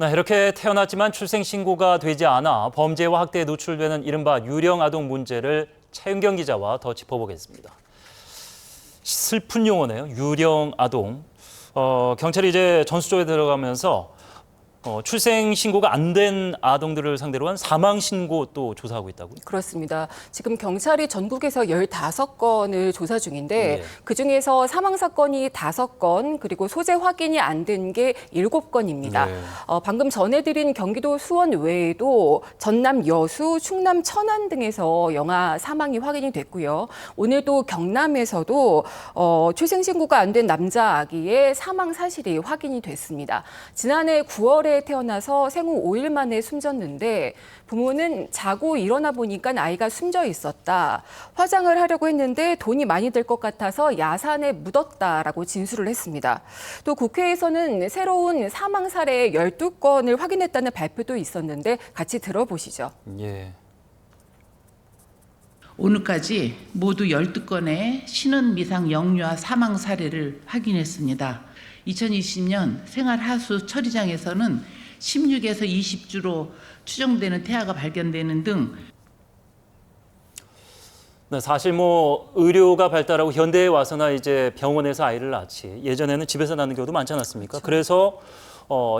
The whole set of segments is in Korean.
네, 이렇게 태어났지만 출생신고가 되지 않아 범죄와 학대에 노출되는 이른바 유령아동 문제를 차윤경 기자와 더 짚어보겠습니다. 슬픈 용어네요. 유령아동. 경찰이 이제 전수조에 들어가면서 출생 신고가 안 된 아동들을 상대로 한 사망 신고 또 조사하고 있다고요? 그렇습니다. 지금 경찰이 전국에서 15건을 조사 중인데 그중에서 사망 사건이 5건, 그리고 소재 확인이 안 된 게 7건입니다. 방금 전해드린 경기도 수원 외에도 전남 여수, 충남 천안 등에서 영아 사망이 확인이 됐고요. 오늘도 경남에서도 출생 신고가 안 된 남자 아기의 사망 사실이 확인이 됐습니다. 지난해 9월에 태어나서 생후 5일 만에 숨졌는데 부모는 자고 일어나 보니까 아이가 숨져 있었다. 화장을 하려고 했는데 돈이 많이 들 것 같아서 야산에 묻었다라고 진술을 했습니다. 또 국회에서는 새로운 사망 사례 12건을 확인했다는 발표도 있었는데 같이 들어보시죠. 예. 오늘까지 모두 12건의 신원 미상 영유아 사망 사례를 확인했습니다. 2020년 생활하수 처리장에서는 16에서 20주로 추정되는 태아가 발견되는 등 네, 사실 의료가 발달하고 현대에 와서나 이제 병원에서 아이를 낳지 예전에는 집에서 낳는 경우도 많지 않았습니까? 그렇죠. 그래서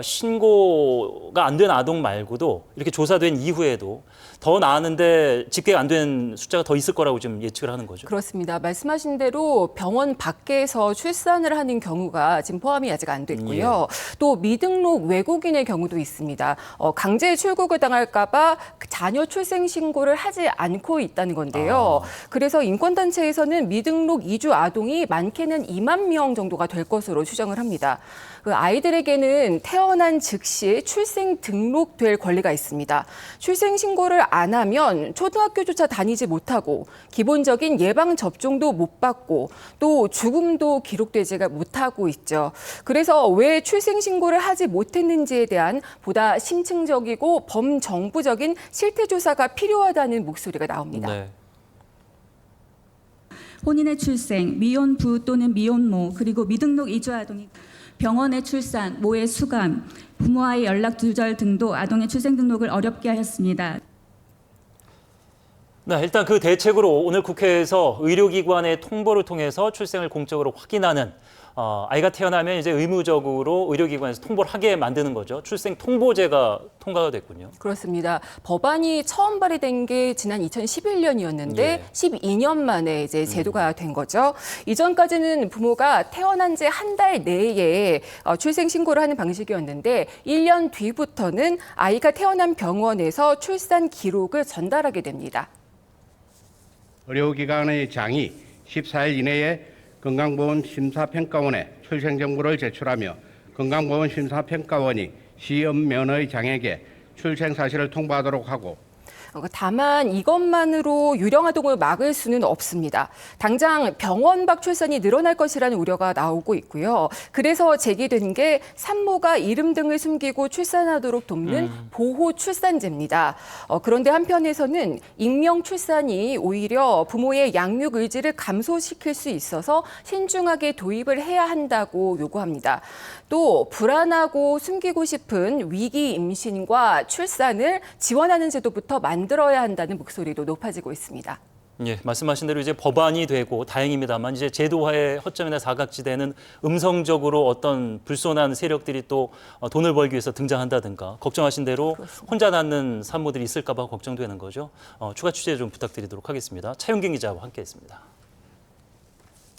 신고가 안 된 아동 말고도 이렇게 조사된 이후에도 더 나았는데 집계가 안 된 숫자가 더 있을 거라고 좀 예측을 하는 거죠. 그렇습니다. 말씀하신 대로 병원 밖에서 출산을 하는 경우가 지금 포함이 아직 안 됐고요. 또 미등록 외국인의 경우도 있습니다. 강제 출국을 당할까 봐 자녀 출생 신고를 하지 않고 있다는 건데요. 그래서 인권단체에서는 미등록 이주 아동이 많게는 2만 명 정도가 될 것으로 추정을 합니다. 그 아이들에게는 태어난 즉시 출생 등록될 권리가 있습니다. 출생 신고를 안 하면 초등학교조차 다니지 못하고 기본적인 예방 접종도 못 받고 또 죽음도 기록되지가 못하고 있죠. 그래서 왜 출생 신고를 하지 못했는지에 대한 보다 심층적이고 범정부적인 실태 조사가 필요하다는 목소리가 나옵니다. 네. 혼인의 출생, 미혼부 또는 미혼모, 그리고 미등록 이주 아동이 병원의 출산, 모의 수감, 부모와의 연락 두절 등도 아동의 출생 등록을 어렵게 하였습니다. 네, 일단 그 대책으로 오늘 국회에서 의료기관의 통보를 통해서 출생을 공적으로 확인하는 아이가 태어나면 이제 의무적으로 의료기관에서 통보를 하게 만드는 거죠. 출생 통보제가 통과가 됐군요. 그렇습니다. 법안이 처음 발의된 게 지난 2011년이었는데 12년 만에 이제 제도가 된 거죠. 이전까지는 부모가 태어난 지 한 달 내에 출생 신고를 하는 방식이었는데 1년 뒤부터는 아이가 태어난 병원에서 출산 기록을 전달하게 됩니다. 의료기관의 장이 14일 이내에 건강보험심사평가원에 출생정보를 제출하며 건강보험심사평가원이 시음면의 장에게 출생 사실을 통보하도록 하고 다만 이것만으로 유령아동을 막을 수는 없습니다. 당장 병원 밖 출산이 늘어날 것이라는 우려가 나오고 있고요. 그래서 제기된 게 산모가 이름 등을 숨기고 출산하도록 돕는 보호 출산제입니다. 그런데 한편에서는 익명 출산이 오히려 부모의 양육 의지를 감소시킬 수 있어서 신중하게 도입을 해야 한다고 요구합니다. 또 불안하고 숨기고 싶은 위기 임신과 출산을 지원하는 제도부터 만들어야 한다는 목소리도 높아지고 있습니다. 예, 말씀하신 대로 이제 법안이 되고 다행입니다만 이제 제도화의 허점이나 사각지대는 음성적으로 어떤 불손한 세력들이 또 돈을 벌기 위해서 등장한다든가 걱정하신 대로 그렇습니다. 혼자 낳는 산모들이 있을까 봐 걱정되는 거죠. 추가 취재 좀 부탁드리도록 하겠습니다. 차윤경 기자와 함께했습니다.